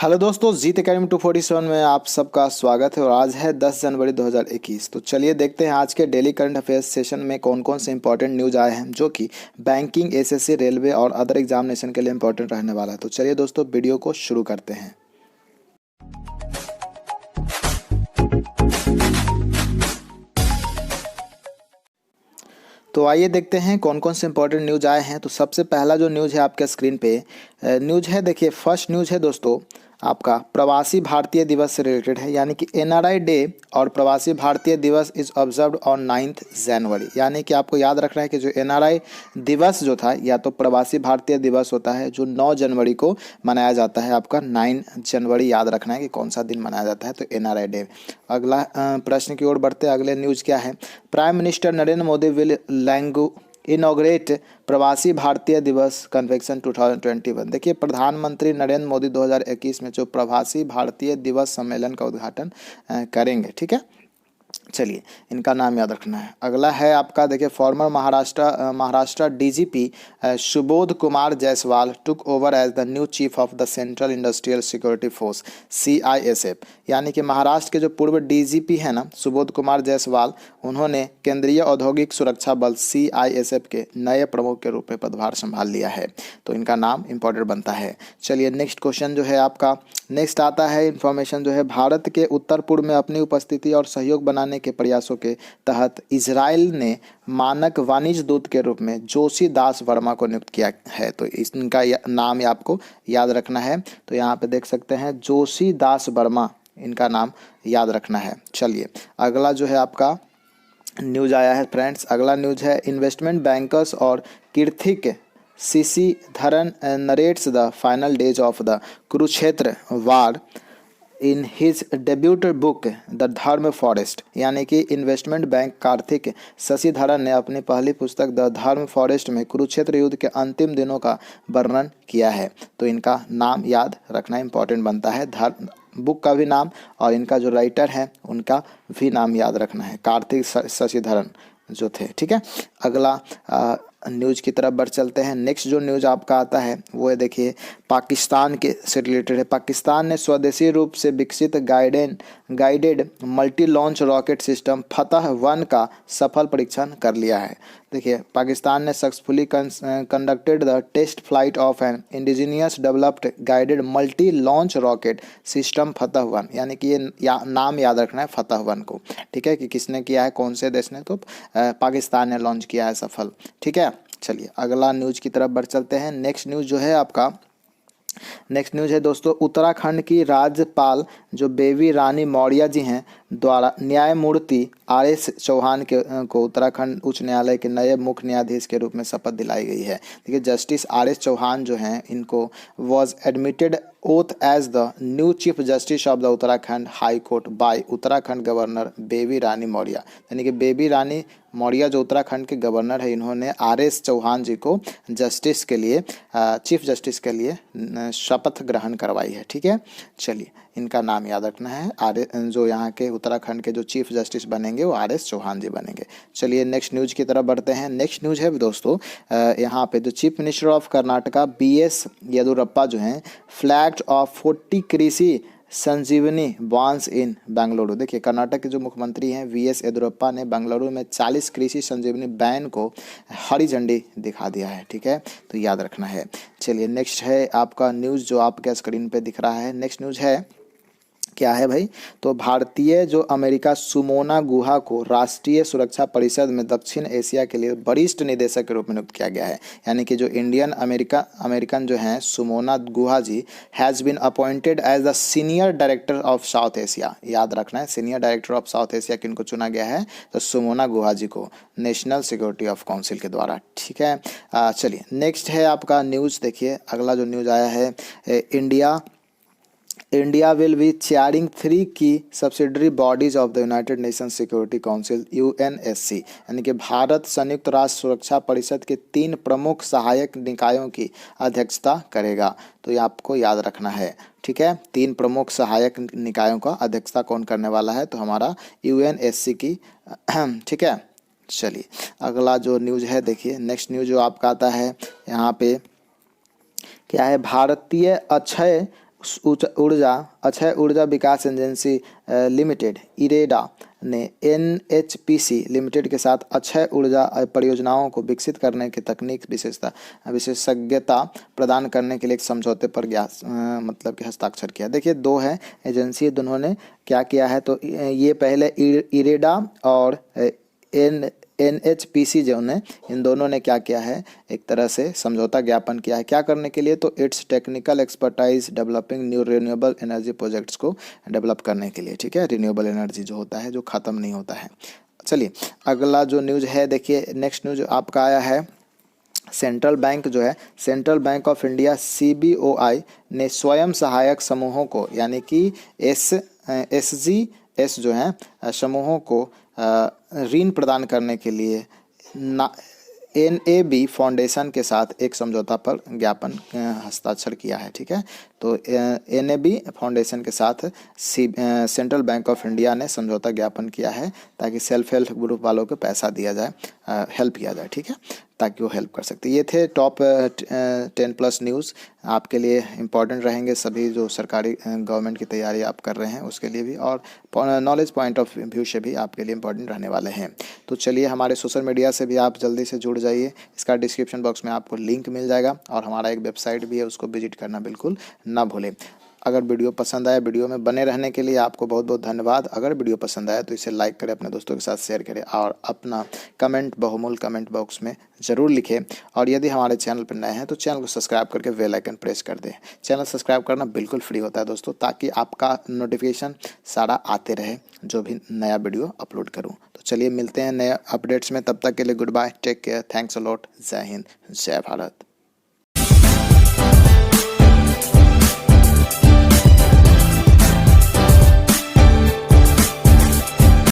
Hello दोस्तों, जीत academy 247 में आप सबका स्वागत है। और आज है 10 जनवरी 2021। तो चलिए देखते हैं आज के डेली करंट अफेयर्स सेशन में कौन कौन से इंपॉर्टेंट न्यूज़ आए हैं जो कि बैंकिंग, एसएससी, रेलवे और अदर एग्जामिनेशन के लिए इंपॉर्टेंट रहने वाला है। तो चलिए दोस्तों वीडियो को शुरू करते हैं। तो आइए देखते हैं कौन कौन से इंपॉर्टेंट न्यूज़ आए हैं। तो सबसे पहला जो न्यूज़ है आपके स्क्रीन पे न्यूज़ है, देखिए फर्स्ट न्यूज़ है दोस्तों आपका प्रवासी भारतीय दिवस से रिलेटेड है, यानी कि एनआरआई डे और प्रवासी भारतीय दिवस इज ऑब्जर्व्ड ऑन 9 जनवरी। यानी कि आपको याद रखना है कि जो एनआरआई दिवस जो था या तो प्रवासी भारतीय दिवस होता है जो 9 जनवरी को मनाया जाता है। आपका 9 जनवरी याद रखना है कि कौन सा दिन मनाया जाता है, तो एनआरआई डे। अगला प्रश्न की ओर बढ़ते हैं। अगले न्यूज़ क्या है, prime minister Narendra Modi will inaugurate प्रवासी भारतीय दिवस कन्वेंशन 2021। देखिए प्रधानमंत्री नरेंद्र मोदी 2021 में जो प्रवासी भारतीय दिवस सम्मेलन का उद्घाटन करेंगे। ठीक है, चलिए इनका नाम याद रखना है। अगला है आपका, देखिए former Maharashtra DGP Subodh Kumar Jaiswal took over as the new chief of the Central Industrial Security Force CISF. यानी कि महाराष्ट्र के जो पूर्व डीजीपी है ना सुबोध कुमार जायसवाल, उन्होंने केंद्रीय औद्योगिक सुरक्षा बल सीआईएसएफ के नए प्रमुख के रूप में पदभार संभाल लिया है। तो इनका नाम इंपॉर्टेंट बनता है। चलिए नेक्स्ट क्वेश्चन जो है आपका, नेक्स्ट आता है इंफॉर्मेशन जो है, भारत के उत्तर पूर्व में अपनी उपस्थिति और सहयोग बनाने के प्रयासों के तहत इजराइल ने मानक वाणिज्य दूत के रूप में जोशी दास वर्मा को नियुक्त किया है। तो इनका नाम आपको याद रखना है। तो यहाँ पे देख सकते हैं जोशी दास वर्मा, इनका नाम याद रखना है। चलिए अगला जो है आपका न्यूज आया है फ्रेंड्स, अगला न्यूज है इन्वेस्टमेंट बैंकर्स और कीर्थिक सीसी धरन narrates the final days of the Kurukshetra war in his debut book the धर्म फॉरेस्ट। यानी कि इन्वेस्टमेंट बैंक कार्तिक शशिधरन ने अपनी पहली पुस्तक द धर्म फॉरेस्ट में कुरुक्षेत्र युद्ध के अंतिम दिनों का वर्णन किया है। तो इनका नाम याद रखना इंपॉर्टेंट बनता है, धर्म बुक का भी नाम और इनका जो राइटर है उनका भी नाम याद रखना है, कार्तिक शशिधरन जो थे। ठीक है, अगला न्यूज़ की तरफ बढ़ चलते हैं। नेक्स्ट जो न्यूज़ आपका आता है वो है, देखिए पाकिस्तान के से रिलेटेड है। पाकिस्तान ने स्वदेशी रूप से विकसित guided multi launch rocket system फतह-1 का सफल परीक्षण कर लिया है। देखिए पाकिस्तान ने successfully conducted the test flight of an indigenous developed guided multi launch rocket system फतह-1। यानी कि ये नाम याद रखना है फतह-1 को। ठीक है, कि किसने किया है, कौन से देश ने, तो पाकिस्तान ने लॉन्च किया है सफल। ठीक है, चलिए अगला न्यूज़ की तरफ बढ़ चलते हैं। नेक्स्ट न्यूज़ जो है आपका, नेक्स्ट न्यूज़ है दोस्तों, उत्तराखंड की राज्यपाल जो बेबी रानी मौर्य जी हैं द्वारा न्यायमूर्ति आर.एस. चौहान को उत्तराखंड उच्च न्यायालय के नए मुख्य न्यायाधीश के रूप में शपथ दिलाई गई है। देखिए जस्टिस आर.एस. चौहान जो हैं इनको was admitted oath as the new chief justice of the Uttarakhand high court by Uttarakhand governor Baby Rani Maurya. यानी कि बेबी रानी मौर्य जो उत्तराखंड के गवर्नर है, इन्होंने आर.एस. चौहान जी को जस्टिस के लिए, चीफ जस्टिस के लिए शपथ ग्रहण करवाई है। ठीक है, चलिए इनका नाम याद रखना है। जो यहाँ के उत्तराखंड के जो चीफ जस्टिस बनेंगे वो आर.एस. चौहान जी बनेंगे। चलिए नेक्स्ट न्यूज़ की तरफ बढ़ते हैं। नेक्स्ट न्यूज़ है दोस्तों यहाँ पे जो chief minister of Karnataka BS. Yediyurappa जो हैं फ्लैग ऑफ 40 कृषि संजीवनी वन्स इन बेंगलुरु। देखिए कर्नाटक के जो मुख्यमंत्री हैं वी.एस. येदियुरप्पा ने बेंगलुरु में 40 कृषि संजीवनी वैन को हरी झंडी दिखा दिया है। ठीक है, तो याद रखना है। चलिए नेक्स्ट है आपका न्यूज़ जो आपके स्क्रीन पे दिख रहा है। नेक्स्ट न्यूज़ है, क्या है भाई, तो भारतीय जो अमेरिका सुमोना गुहा को राष्ट्रीय सुरक्षा परिषद में दक्षिण एशिया के लिए वरिष्ठ निदेशक के रूप में नियुक्त किया गया है। यानी कि जो अमेरिकन जो हैं Sumona Guha ji has been appointed as the senior director of South Asia. याद रखना है, senior director of South Asia किनको चुना गया है, तो सुमोना गुहा जी को नेशनल सिक्योरिटी ऑफ काउंसिल के द्वारा। ठीक है, चलिए नेक्स्ट है आपका न्यूज़। देखिए अगला जो न्यूज़ आया है, इंडिया विल बी चेयरिंग 3 की subsidiary bodies of the United Nations security council UNSC. यानी कि भारत संयुक्त राष्ट्र सुरक्षा परिषद के 3 प्रमुख सहायक निकायों की अध्यक्षता करेगा। तो ये आपको याद रखना है। ठीक है, 3 प्रमुख सहायक निकायों का अध्यक्षता कौन करने वाला है, तो हमारा यूएनएससी की। ठीक है, चलिए अगला जो न्यूज़ है, देखिए नेक्स्ट न्यूज़ जो आपका आता है यहाँ पे क्या है, भारतीय अक्षय ऊर्जा अक्षय ऊर्जा विकास एजेंसी लिमिटेड इरेडा ने NHPC लिमिटेड के साथ अक्षय ऊर्जा परियोजनाओं को विकसित करने की तकनीक विशेषज्ञता प्रदान करने के लिए एक समझौते पर मतलब कि हस्ताक्षर किया। देखिए दो है एजेंसी, दोनों ने क्या किया है, तो ये पहले इरेडा और NHPC जो ने, इन दोनों ने क्या किया है, एक तरह से समझौता ज्ञापन किया है। क्या करने के लिए, तो it's technical expertise developing new renewable energy projects को डेवलप करने के लिए। ठीक है, रिन्यूएबल एनर्जी जो होता है जो ख़त्म नहीं होता है। चलिए अगला जो न्यूज़ है, देखिए नेक्स्ट न्यूज़ आपका आया है सेंट्रल बैंक जो है, central bank of India CBOI ने स्वयं सहायक समूहों को यानी कि SGS जो हैं समूहों को ऋण प्रदान करने के लिए NAB फाउंडेशन के साथ एक समझौता पर ज्ञापन हस्ताक्षर किया है। ठीक है, तो NAB फाउंडेशन के साथ सेंट्रल बैंक ऑफ इंडिया ने समझौता ज्ञापन किया है ताकि सेल्फ हेल्प ग्रुप वालों को पैसा दिया जाए, हेल्प किया जाए। ठीक है, ताकि वो हेल्प कर सकते। ये थे टॉप 10+ न्यूज़, आपके लिए इम्पॉर्टेंट रहेंगे सभी जो सरकारी गवर्नमेंट की तैयारी आप कर रहे हैं उसके लिए भी, और नॉलेज पॉइंट ऑफ व्यू से भी आपके लिए इम्पॉर्टेंट रहने वाले हैं। तो चलिए हमारे सोशल मीडिया से भी आप जल्दी से जुड़ जाइए, इसका डिस्क्रिप्शन बॉक्स में आपको लिंक मिल जाएगा, और हमारा एक वेबसाइट भी है, उसको विजिट करना बिल्कुल ना भूलें। अगर वीडियो पसंद आया, वीडियो में बने रहने के लिए आपको बहुत बहुत धन्यवाद। अगर वीडियो पसंद आया तो इसे लाइक करें, अपने दोस्तों के साथ शेयर करें, और अपना कमेंट बहुमूल्य कमेंट बॉक्स में ज़रूर लिखें। और यदि हमारे चैनल पर नए हैं तो चैनल को सब्सक्राइब करके बेल आइकन प्रेस कर दें। चैनल सब्सक्राइब करना बिल्कुल फ्री होता है दोस्तों, ताकि आपका नोटिफिकेशन सारा आते रहे जो भी नया वीडियो अपलोड करूँ। तो चलिए मिलते हैं नए अपडेट्स में, तब तक के लिए good bye, take care, thanks a lot, जय हिंद, जय भारत।